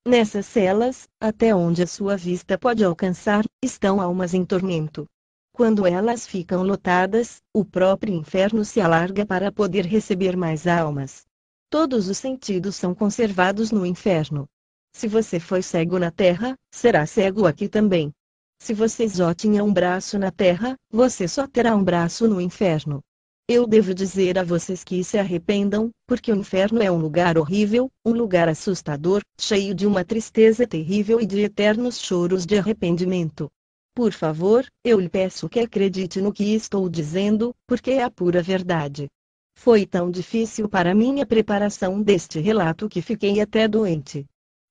Nessas celas, até onde a sua vista pode alcançar, estão almas em tormento. Quando elas ficam lotadas, o próprio inferno se alarga para poder receber mais almas. Todos os sentidos são conservados no inferno. Se você foi cego na terra, será cego aqui também. Se você só tinha um braço na terra, você só terá um braço no inferno. Eu devo dizer a vocês que se arrependam, porque o inferno é um lugar horrível, um lugar assustador, cheio de uma tristeza terrível e de eternos choros de arrependimento. Por favor, eu lhe peço que acredite no que estou dizendo, porque é a pura verdade. Foi tão difícil para mim a preparação deste relato que fiquei até doente.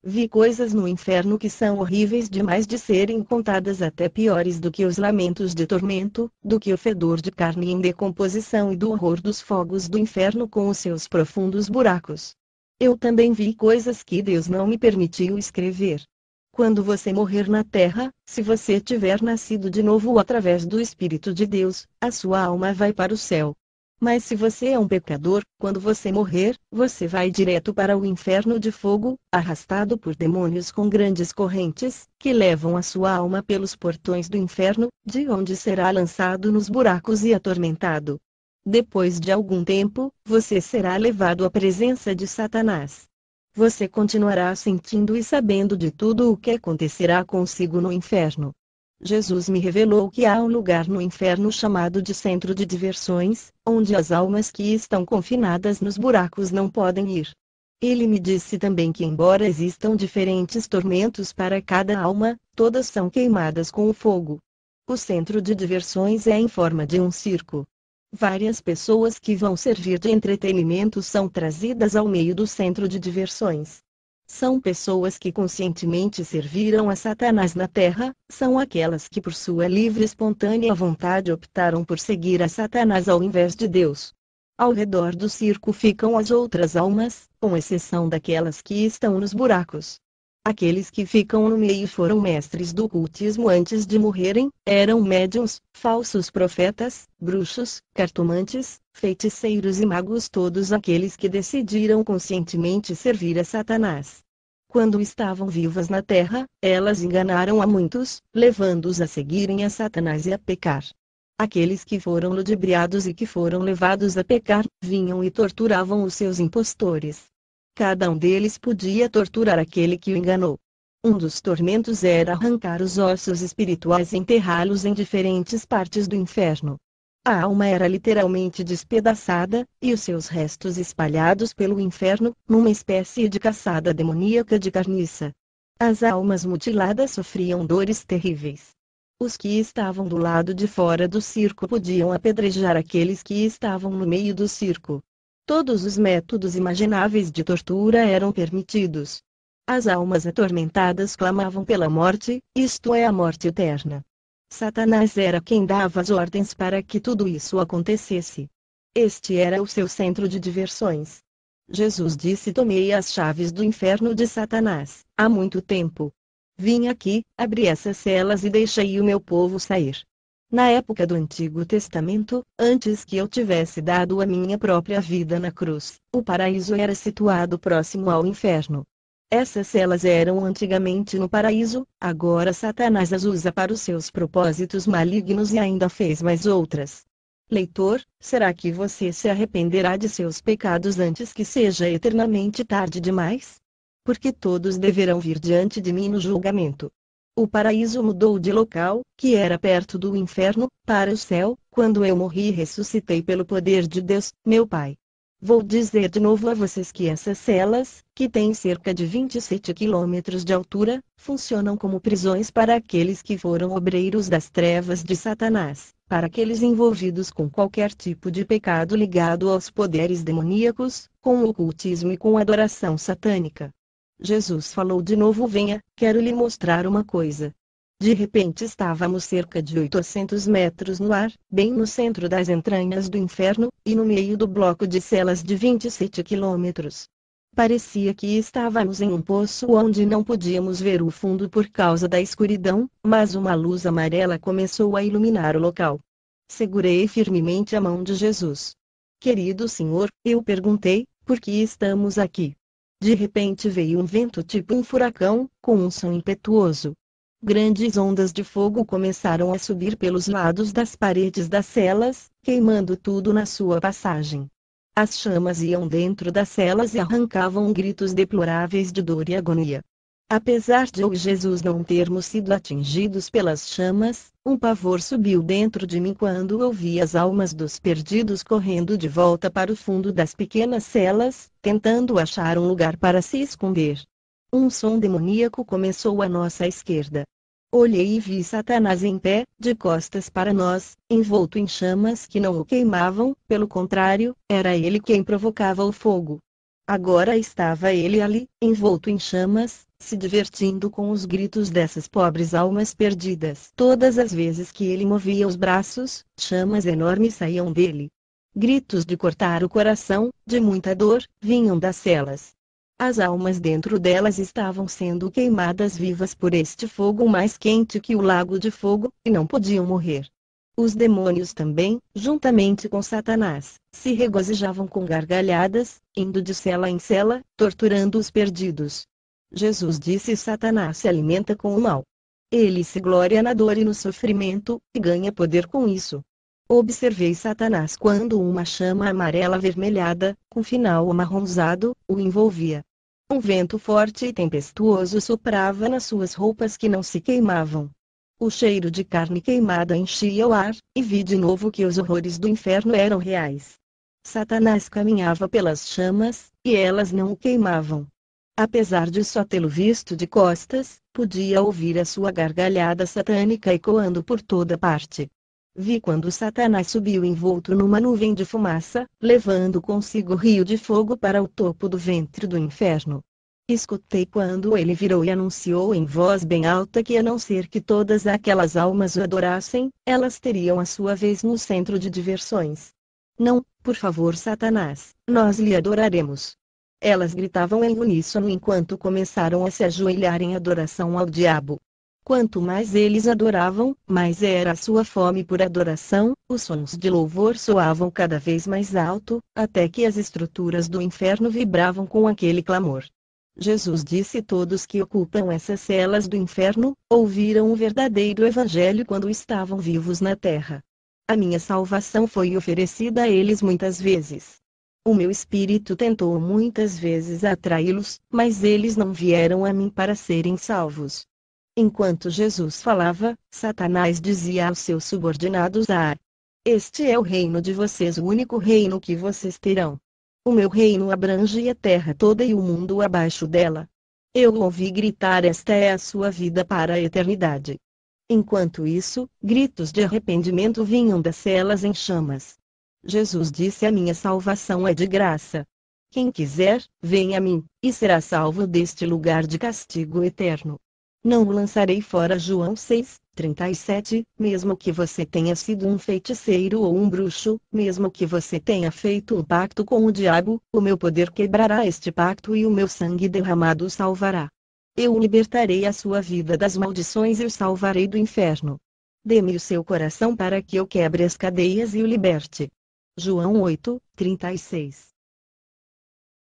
Vi coisas no inferno que são horríveis demais de serem contadas, até piores do que os lamentos de tormento, do que o fedor de carne em decomposição e do horror dos fogos do inferno com os seus profundos buracos. Eu também vi coisas que Deus não me permitiu escrever. Quando você morrer na terra, se você tiver nascido de novo através do Espírito de Deus, a sua alma vai para o céu. Mas se você é um pecador, quando você morrer, você vai direto para o inferno de fogo, arrastado por demônios com grandes correntes, que levam a sua alma pelos portões do inferno, de onde será lançado nos buracos e atormentado. Depois de algum tempo, você será levado à presença de Satanás. Você continuará sentindo e sabendo de tudo o que acontecerá consigo no inferno. Jesus me revelou que há um lugar no inferno chamado de centro de diversões, onde as almas que estão confinadas nos buracos não podem ir. Ele me disse também que, embora existam diferentes tormentos para cada alma, todas são queimadas com o fogo. O centro de diversões é em forma de um circo. Várias pessoas que vão servir de entretenimento são trazidas ao meio do centro de diversões. São pessoas que conscientemente serviram a Satanás na terra, são aquelas que por sua livre e espontânea vontade optaram por seguir a Satanás ao invés de Deus. Ao redor do circo ficam as outras almas, com exceção daquelas que estão nos buracos. Aqueles que ficam no meio foram mestres do ocultismo antes de morrerem, eram médiuns, falsos profetas, bruxos, cartomantes, feiticeiros e magos, todos aqueles que decidiram conscientemente servir a Satanás. Quando estavam vivas na terra, elas enganaram a muitos, levando-os a seguirem a Satanás e a pecar. Aqueles que foram ludibriados e que foram levados a pecar, vinham e torturavam os seus impostores. Cada um deles podia torturar aquele que o enganou. Um dos tormentos era arrancar os ossos espirituais e enterrá-los em diferentes partes do inferno. A alma era literalmente despedaçada, e os seus restos espalhados pelo inferno, numa espécie de caçada demoníaca de carniça. As almas mutiladas sofriam dores terríveis. Os que estavam do lado de fora do circo podiam apedrejar aqueles que estavam no meio do circo. Todos os métodos imagináveis de tortura eram permitidos. As almas atormentadas clamavam pela morte, isto é, a morte eterna. Satanás era quem dava as ordens para que tudo isso acontecesse. Este era o seu centro de diversões. Jesus disse: tomei as chaves do inferno de Satanás, há muito tempo. Vim aqui, abri essas celas e deixei o meu povo sair. Na época do Antigo Testamento, antes que eu tivesse dado a minha própria vida na cruz, o paraíso era situado próximo ao inferno. Essas celas eram antigamente no paraíso, agora Satanás as usa para os seus propósitos malignos e ainda fez mais outras. Leitor, será que você se arrependerá de seus pecados antes que seja eternamente tarde demais? Porque todos deverão vir diante de mim no julgamento. O paraíso mudou de local, que era perto do inferno, para o céu, quando eu morri e ressuscitei pelo poder de Deus, meu Pai. Vou dizer de novo a vocês que essas celas, que têm cerca de 27 quilômetros de altura, funcionam como prisões para aqueles que foram obreiros das trevas de Satanás, para aqueles envolvidos com qualquer tipo de pecado ligado aos poderes demoníacos, com o ocultismo e com a adoração satânica. Jesus falou de novo: venha, quero lhe mostrar uma coisa. De repente estávamos cerca de 800 metros no ar, bem no centro das entranhas do inferno, e no meio do bloco de celas de 27 quilômetros. Parecia que estávamos em um poço onde não podíamos ver o fundo por causa da escuridão, mas uma luz amarela começou a iluminar o local. Segurei firmemente a mão de Jesus. Querido Senhor, eu perguntei, por que estamos aqui? De repente veio um vento tipo um furacão, com um som impetuoso. Grandes ondas de fogo começaram a subir pelos lados das paredes das celas, queimando tudo na sua passagem. As chamas iam dentro das celas e arrancavam gritos deploráveis de dor e agonia. Apesar de eu e Jesus não termos sido atingidos pelas chamas, um pavor subiu dentro de mim quando eu vi as almas dos perdidos correndo de volta para o fundo das pequenas celas, tentando achar um lugar para se esconder. Um som demoníaco começou à nossa esquerda. Olhei e vi Satanás em pé, de costas para nós, envolto em chamas que não o queimavam, pelo contrário, era ele quem provocava o fogo. Agora estava ele ali, envolto em chamas, se divertindo com os gritos dessas pobres almas perdidas. Todas as vezes que ele movia os braços, chamas enormes saíam dele. Gritos de cortar o coração, de muita dor, vinham das celas. As almas dentro delas estavam sendo queimadas vivas por este fogo mais quente que o lago de fogo, e não podiam morrer. Os demônios também, juntamente com Satanás, se regozijavam com gargalhadas, indo de cela em cela, torturando os perdidos. Jesus disse: Satanás se alimenta com o mal. Ele se gloria na dor e no sofrimento, e ganha poder com isso. Observei Satanás quando uma chama amarela avermelhada, com final amarronzado, o envolvia. Um vento forte e tempestuoso soprava nas suas roupas que não se queimavam. O cheiro de carne queimada enchia o ar, e vi de novo que os horrores do inferno eram reais. Satanás caminhava pelas chamas, e elas não o queimavam. Apesar de só tê-lo visto de costas, podia ouvir a sua gargalhada satânica ecoando por toda parte. Vi quando Satanás subiu envolto numa nuvem de fumaça, levando consigo rio de fogo para o topo do ventre do inferno. Escutei quando ele virou e anunciou em voz bem alta que, a não ser que todas aquelas almas o adorassem, elas teriam a sua vez no centro de diversões. Não, por favor, Satanás, nós lhe adoraremos. Elas gritavam em uníssono enquanto começaram a se ajoelhar em adoração ao diabo. Quanto mais eles adoravam, mais era a sua fome por adoração, os sons de louvor soavam cada vez mais alto, até que as estruturas do inferno vibravam com aquele clamor. Jesus disse: todos que ocupam essas celas do inferno, ouviram o verdadeiro evangelho quando estavam vivos na terra. A minha salvação foi oferecida a eles muitas vezes. O meu espírito tentou muitas vezes atraí-los, mas eles não vieram a mim para serem salvos. Enquanto Jesus falava, Satanás dizia aos seus subordinados: este é o reino de vocês, o único reino que vocês terão. O meu reino abrange a terra toda e o mundo abaixo dela. Eu ouvi gritar: esta é a sua vida para a eternidade. Enquanto isso, gritos de arrependimento vinham das celas em chamas. Jesus disse: a minha salvação é de graça. Quem quiser, venha a mim, e será salvo deste lugar de castigo eterno. Não o lançarei fora. João 6:37. Mesmo que você tenha sido um feiticeiro ou um bruxo, mesmo que você tenha feito um pacto com o diabo, o meu poder quebrará este pacto e o meu sangue derramado o salvará. Eu libertarei a sua vida das maldições e o salvarei do inferno. Dê-me o seu coração para que eu quebre as cadeias e o liberte. João 8:36.